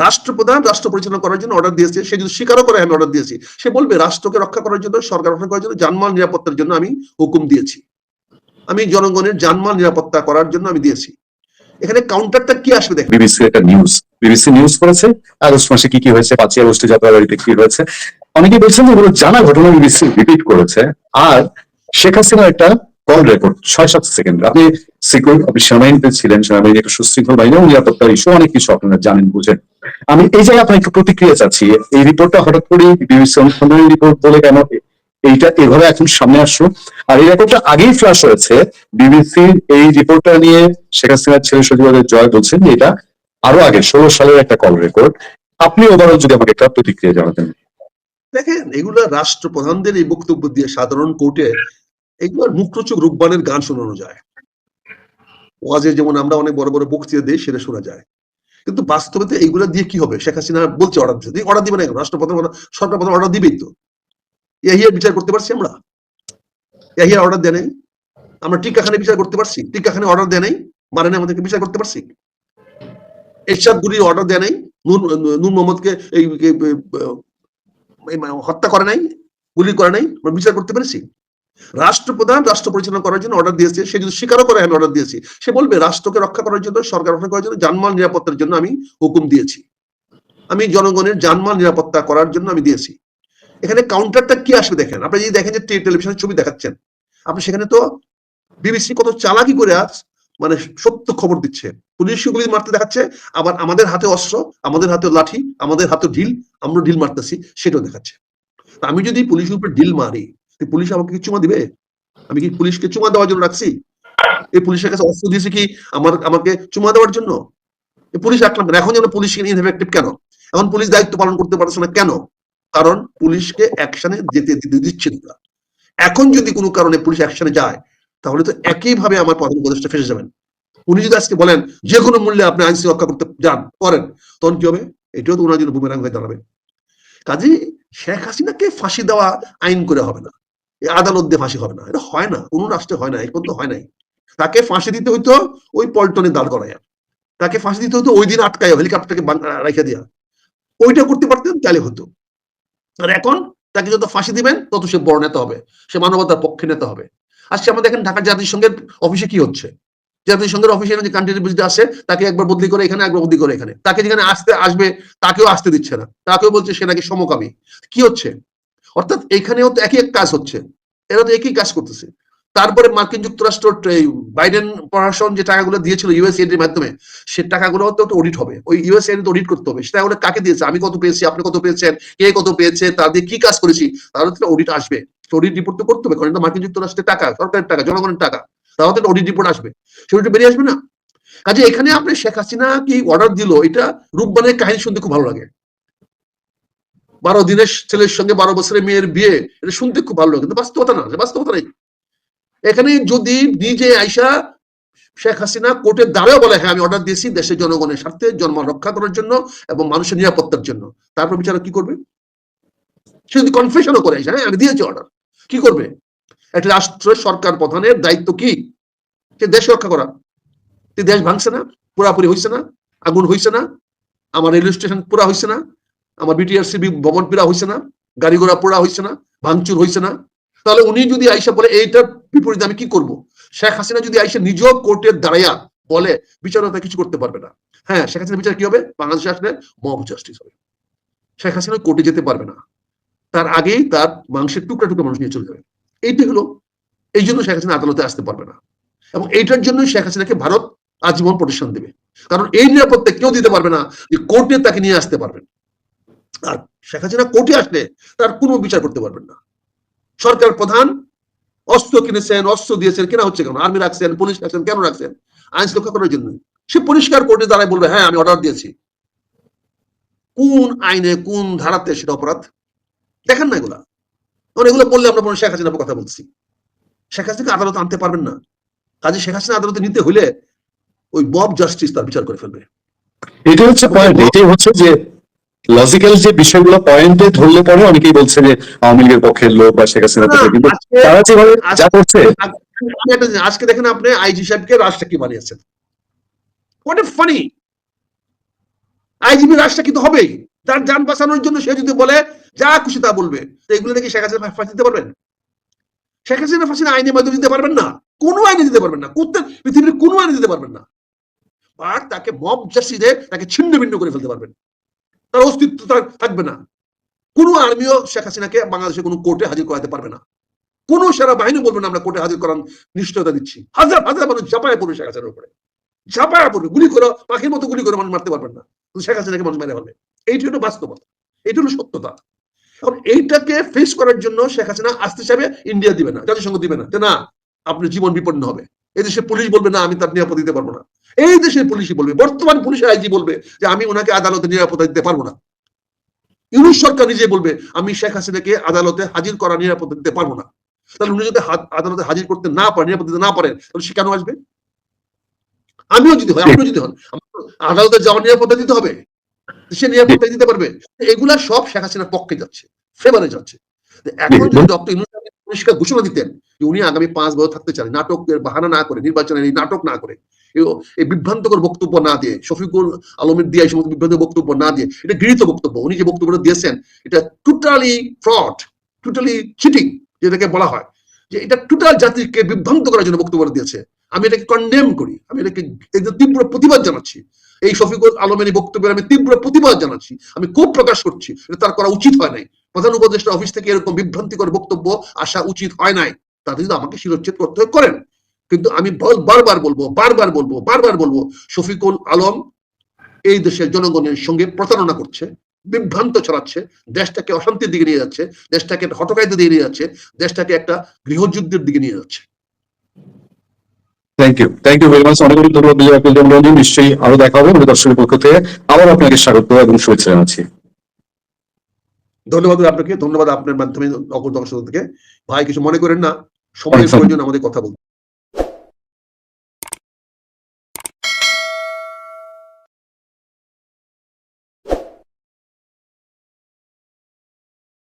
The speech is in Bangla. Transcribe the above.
রাষ্ট্রপ্রধান রাষ্ট্র পরিচালনা করার জন্য অর্ডার দিয়েছে, সে যদি স্বীকারও করে আমি অর্ডার দিয়েছি, সে বলবে রাষ্ট্রকে রক্ষা করার জন্য, সরকার রক্ষা করার জন্য, জানমাল নিরাপত্তার জন্য আমি হুকুম দিয়েছি, আমি জনগণের জানমাল নিরাপত্তা করার জন্য আমি দিয়েছি। এখানে কাউন্টারটা কি আসবে দেখেন। বিবিসি নিউজ করেছে আগস্ট মাসে কি কি হয়েছে, 5ই আগস্টে যাত্রাবাড়িতে কি হয়েছে। অনেকে বলছেন যে এগুলো জানা ঘটনা বিবিসি রিপিট করেছে। আর শেখ হাসিনা একটা কল রেকর্ড 6-7 সেকেন্ড। আপনি সেনাবাহিনীতে ছিলেন, সেনাবাহিনী একটা সুশৃঙ্খল বাহিনী এবং নিরাপত্তার ইস্যু অনেক কিছু আপনারা জানেন বুঝেন। আমি এই জায়গায় আপনার একটু প্রতিক্রিয়া চাচ্ছি, এই রিপোর্টটা হঠাৎ করে বিবিসি অনুসন্ধানী রিপোর্ট বলে কেন এইটা এভাবে এখন সামনে আসলো? আর এই রেকর্ডটা আগেই ফ্লাশ হয়েছে। বিবিসির এই রিপোর্টটা নিয়ে শেখ হাসিনার ছেলে সজীবদের জয় বলছেন যে এটা আরো আগে 16 সালের একটা কল রেকর্ড। আপনি ওভারঅল যদি আমাকে একটা প্রতিক্রিয়া জানাতেন। দেখেন, এগুলো রাষ্ট্রপ্রধানদের এই বক্তব্য দিয়ে সাধারণ কোর্টে এগুলোর মুখরোচক রূপবানের গান শোনানো যায়, ওয়াজে যেমন আমরা অনেক বড় বড় বক্তৃতা দিই সেটা শোনা যায়, কিন্তু বাস্তবে এইগুলো দিয়ে কি হবে? শেখ হাসিনা বলছে অর্ডার দিতে, অর্ডার দিবে না, রাষ্ট্রপ্রধান সরকার প্রধান অর্ডার দিবেই তো। ইয়াহিয়ার বিচার করতে পারছি আমরা? ইয়াহিয়ার অর্ডার দেয় নাই। আমরা টিক্কাখানে বিচার করতে পারছি? টিক্কাখানে অর্ডার দেয় নাই, মানে না আমাদেরকে বিচার করতে পারছি? এরশাদ গুলির অর্ডার দেয় নাই, নূর মোহাম্মদকে এই হত্যা করে নাই, গুলি করে নাই, আমরা বিচার করতে পেরেছি? রাষ্ট্রপ্রধান রাষ্ট্র পরিচালনা করার জন্য অর্ডার দিয়েছে, সে যদি স্বীকারও করে আমি অর্ডার দিয়েছি, সে বলবে রাষ্ট্রকে রক্ষা করার জন্য, সরকার রক্ষা করার জন্য, জানমাল নিরাপত্তার জন্য আমি হুকুম দিয়েছি, আমি জনগণের জানমাল নিরাপত্তা করার জন্য আমি দিয়েছি। এখানে কাউন্টারটা কি আসবে দেখেন। আপনি যদি দেখেন যে টেলিভিশনের ছবি দেখাচ্ছেন, আপনি সেখানে তো বিবিসি কত চালাকি করে আজ মানে সত্য খবর দিচ্ছে, পুলিশ গুলি মারতে দেখাচ্ছে, আবার আমাদের হাতে অস্ত্র, আমাদের হাতে লাঠি, আমাদের হাতে ঢিল, আমরা ঢিল মারতেছি সেটাও দেখাচ্ছে। আমি যদি পুলিশের উপরে ঢিল মারি, পুলিশ আমাকে কি চুমা দিবে? আমি কি পুলিশকে চুমা দেওয়ার জন্য রাখছি? এই পুলিশের কাছে অস্ত্র দিয়েছে কি আমাকে চুমা দেওয়ার জন্য? পুলিশ রাখলাম কেন? এখন যেন পুলিশ ইনএফেক্টিভ কেন? এখন পুলিশ দায়িত্ব পালন করতে পারছে না কেন? কারণ পুলিশকে অ্যাকশনে যেতে দিচ্ছে না। এখন যদি কোনো কারণে পুলিশ অ্যাকশনে যায়, তাহলে তো একইভাবে আমার প্রধান উপদেষ্টা ফেসে যাবেন। উনি যদি আজকে বলেন যে কোনো মূল্যে আপনি আইন রক্ষা করতে যান, করেন, তখন কি হবে? এটাও তো ওনার জন্য বুমেরাং হয়ে দাঁড়াবে। কাজেই শেখ হাসিনাকে ফাঁসি দেওয়া আইন করে হবে না, আদালত দিয়ে ফাঁসি হবে না, এটা হয় না, কোনো রাষ্ট্রে হয় না, এই পর্যন্ত হয় নাই। তাকে ফাঁসি দিতে হইতো ওই পল্টনে দাঁড় করাইয়া, তাকে ফাঁসি দিতে হতো ওই দিন আটকায় হেলিকপ্টারকে রেখে দিয়া, ওইটা করতে পারতেন তাহলে হতো। আর এখন তাকে যত ফাঁসি দিবেন তত সে বড় নেতা হবে, সে মানবতার পক্ষে নেতা হবে। আজকে আমরা দেখেন ঢাকা জাতিসংঘের অফিসে কি হচ্ছে, জাতিসংঘের অফিসে যে কান্ট্রি প্রেসিডেন্ট আসে তাকে একবার বদলি করে এখানে, একবার বদলি করে এখানে, তাকে যেখানে আসবে তাকেও আসতে দিচ্ছে না, তাকেও বলছে সে নাকি সমকামী। কি হচ্ছে? অর্থাৎ এখানেও তো একই এক কাজ হচ্ছে, এরা তো একই কাজ করতেছে। তারপরে মার্কিন যুক্তরাষ্ট্র বাইডেন প্রশাসন যে টাকাগুলো দিয়েছিল ইউএসএইড এর মাধ্যমে, সে টাকাগুলো তো অডিট হবে, ওই ইউএসএইড অডিট করতে হবে, সেটা ওরা কাকে দিয়েছে, আমি কত পেয়েছি, আপনি কত পেয়েছেন, কে কত পেয়েছে, তাদের কি কাজ করেছি, তাহলে তো অডিট আসবে, অডিট রিপোর্ট তো করতে হবে, কারণ এটা মার্কিন যুক্তরাষ্ট্রের টাকা, সরকারের টাকা, জনগণের টাকা, তাহলে তো অডিট রিপোর্ট আসবে, সেটা বেরিয়ে আসবে না? কাজে এখানে আপনি শেখ হাসিনা কি অর্ডার দিল, এটা রূপবানের কাহিনী শুনতে খুব ভালো লাগে। 12 দিনের ছেলের সঙ্গে 12 বছরের মেয়ের বিয়ে, এটা শুনতে খুব ভালো লাগে, কিন্তু বাস্তবতা না, বাস্তবতা নেই। এখানে যদি নিজে আইসা শেখ হাসিনা কোর্টের দ্বারেও বলে হ্যাঁ আমি অর্ডার দিয়েছি দেশের জনগণের স্বার্থে, জনগণ রক্ষা করার জন্য এবং মানুষের নিরাপত্তার জন্য, তারপর বিচারক কি করবে? সে যদি কনফেশনও করে হ্যাঁ আমি দিয়েছি অর্ডার, কি করবে? একটা রাষ্ট্রের সরকার প্রধানের দায়িত্ব কি? সে দেশ রক্ষা করা। দেশ ভাঙছে না, পুরাপুরি হয়েছে না, আগুন হয়েছে না, আমার রেলওয়ে স্টেশন পুরা হয়েছে না, আমার বিটিআরসি ভবন পুরা হয়েছে না, গাড়ি ঘোড়া পুরা হয়েছে না, ভাঙচুর হয়েছে না, তাহলে উনি যদি আইসা বলে এইটার বিপরীতে আমি কি করব? শেখ হাসিনা যদি আইসা নিজেও কোর্টের দাঁড়াইয়া বলে, বিচারকরা কিছু করতে পারবে না। হ্যাঁ, শেখ হাসিনার বিচার কি হবে? বাংলাদেশে আসলে মব জাস্টিস হবে। শেখ হাসিনা কোর্টে যেতে পারবে না, তার আগেই তার মাংসের টুকরা টুকরা মানুষ নিয়ে চলে যাবে। এইটা হলো, এই জন্য শেখ হাসিনা আদালতে আসতে পারবে না, এবং এইটার জন্যই শেখ হাসিনাকে ভারত আজীবন প্রতিষ্ঠান দেবে, কারণ এই নিরাপত্তা কেউ দিতে পারবে না যে কোর্টে তাকে নিয়ে আসতে পারবেন। আর শেখ হাসিনা কোর্টে আসলে তার কোনো বিচার করতে পারবেন না। সরকার প্রধান অস্ত্র কিনেছেন, অস্ত্র দিয়েছেন, কেনা হচ্ছে কেন? আর্মি রাখছেন, পুলিশ রাখছেন, কেন রাখছেন? আইন রক্ষা করার জন্য। সে পরিষ্কার কোর্টে দাঁড়ায় বলবে হ্যাঁ আমি অর্ডার দিয়েছি। কোন আইনে, কোন ধারাতে সেটা অপরাধ? দেখেন না এগুলা, এগুলো বললে আমরা শেখ হাসিনার কথা বলছি। শেখ হাসিনাকে আদালতে আনতে পারবেন না, কাজে শেখ হাসিনা আদালতে নিতে হইলে ওই মব জাস্টিস তার বিচার করে ফেলবে। এটাই হচ্ছে পয়েন্ট, এটাই হচ্ছে যে লজিক্যাল যে বিষয়গুলো পয়েন্টে ধরলে পরে অনেকেই বলছে যে আওয়ামী লীগের পক্ষের লোক বা শেখ হাসিনার পক্ষে, কিন্তু তারা যেভাবে যা করছে। আজকে দেখেন আপনি আইজি সাহেবকে রাষ্ট্রপতি বানিয়েছেন, হোয়াট এ ফানি, আইজিপি রাষ্ট্র কিন্তু হবেই, তার যান বাঁচানোর জন্য সে যদি বলে যা খুশি তা বলবে, তো এগুলো নাকি শেখ হাসিনা ফাঁসি দিতে পারবেন? শেখ হাসিনা ফাঁসি আইনের মাধ্যমে দিতে পারবেন না, কোনো আইনে দিতে পারবেন না, পৃথিবীর কোনো আইনে দিতে পারবেন না। আর তাকে মব জাস্টিসে তাকে ছিন্ন ভিন্ন করে ফেলতে পারবেন, তার অস্তিত্ব তার থাকবে না। কোনো আর্মিও শেখ হাসিনাকে বাংলাদেশের কোনো কোর্টে হাজির করাতে পারবে না, কোনো সেনা বাহিনী বলবে না আমরা কোর্টে হাজির করার নিশ্চয়তা দিচ্ছি। হাজার হাজার মানুষ ঝাঁপায় পড়বে শেখ হাসিনার উপরে, ঝাঁপায় পড়বে, গুলি করে পাখির মতো গুলি করে মানুষ মারতে পারবেন না, শেখ হাসিনাকে মানুষ মেরে ফেলবে। এইটি হলো বাস্তবতা, এইটি হলো সত্যতা। এখন এইটাকে ফেস করার জন্য শেখ হাসিনা আসতে চাইবে, ইন্ডিয়া দিবে না, জাতিসংঘ দিবে না, যে না আপনার জীবন বিপন্ন হবে। এই দেশের পুলিশ বলবে না আমি তার নিরাপত্তা দিতে পারবো না, এই দেশের পুলিশই বলবে, বর্তমান পুলিশের আইজি বলবে যে আমি ওনাকে আদালতে নিরাপত্তা দিতে পারবো না। ইউনূস সরকার নিজে বলবে আমি শেখ হাসিনাকে আদালতে হাজির করা নিরাপত্তা দিতে পারবো না। তাহলে উনি যদি আদালতে হাজির করতে না পারেন, নিরাপত্তা দিতে না পারেন, তাহলে সে কেন আসবে? আমিও যদি হয়, আপনিও যদি হন, আদালতে যাওয়ার নিরাপত্তা দিতে হবে, সে নিরাপত্তা দিতে পারবে। এগুলা সব শেখ হাসিনার পক্ষে যাচ্ছে, ফেভারে যাচ্ছে। এখন যদি ডক্টর ইউনূস পরিষ্কার ঘোষণা দিতেন যে উনি আগামী 5 বছর থাকতে চান, নাটকের বাহানা না করে, নির্বাচনের এই নাটক না করে, এই বিভ্রান্তকর বক্তব্য না দিয়ে, শফিকুল আলমের দিয়ে এই সমস্ত বিভ্রান্ত বক্তব্য না দিয়ে, এটা গৃহীত বক্তব্য। উনি যে বক্তব্যটা দিয়েছেন এটা টোটালি ফ্রড, টোটালি চিটিং, যেটাকে বলা হয় যে এটা টোটাল জাতিকে বিভ্রান্ত করার জন্য বক্তব্য দিয়েছে। আমি এটাকে কন্ডেম করি, আমি এটাকে তীব্র প্রতিবাদ জানাচ্ছি। এই শফিকুল আলমের এই বক্তব্যের আমি তীব্র প্রতিবাদ জানাচ্ছি, আমি ক্ষোভ প্রকাশ করছি। এটা তার করা উচিত হয় নাই। প্রধান উপদেষ্টা অফিস থেকে এরকম বিভ্রান্তিকর বক্তব্য আসা উচিত হয় নাই। তাতে যদি আমাকে শিরোচ্ছেদ করতে হয় করেন, কিন্তু আমি বারবার বলবো শফিকুল আলম এই দেশের জনগণের সঙ্গে প্রতারণা করছে, বিভ্রান্ত ছড়াচ্ছে, দেশটাকে অশান্তির দিকে নিয়ে যাচ্ছে, দেশটাকে হটকাইতে দিয়ে নিয়ে যাচ্ছে, দেশটাকে একটা গৃহযুদ্ধের দিকে নিয়ে যাচ্ছে। Thank you very much. অনেক অনেক ধন্যবাদ বিজয় আপিল রঞ্জন। নিশ্চয়ই আরো দেখা হবে আমাদের দর্শকের পক্ষ থেকে। আবার আপনাকে স্বাগত এবং শুভেচ্ছা জানাচ্ছি। ধন্যবাদ আপনাকে, ধন্যবাদ আপনার মাধ্যমে অপর দর্শক থেকে। ভাই কিছু মনে করেন না, সময়ের প্রয়োজন আমাদের কথা বলতে।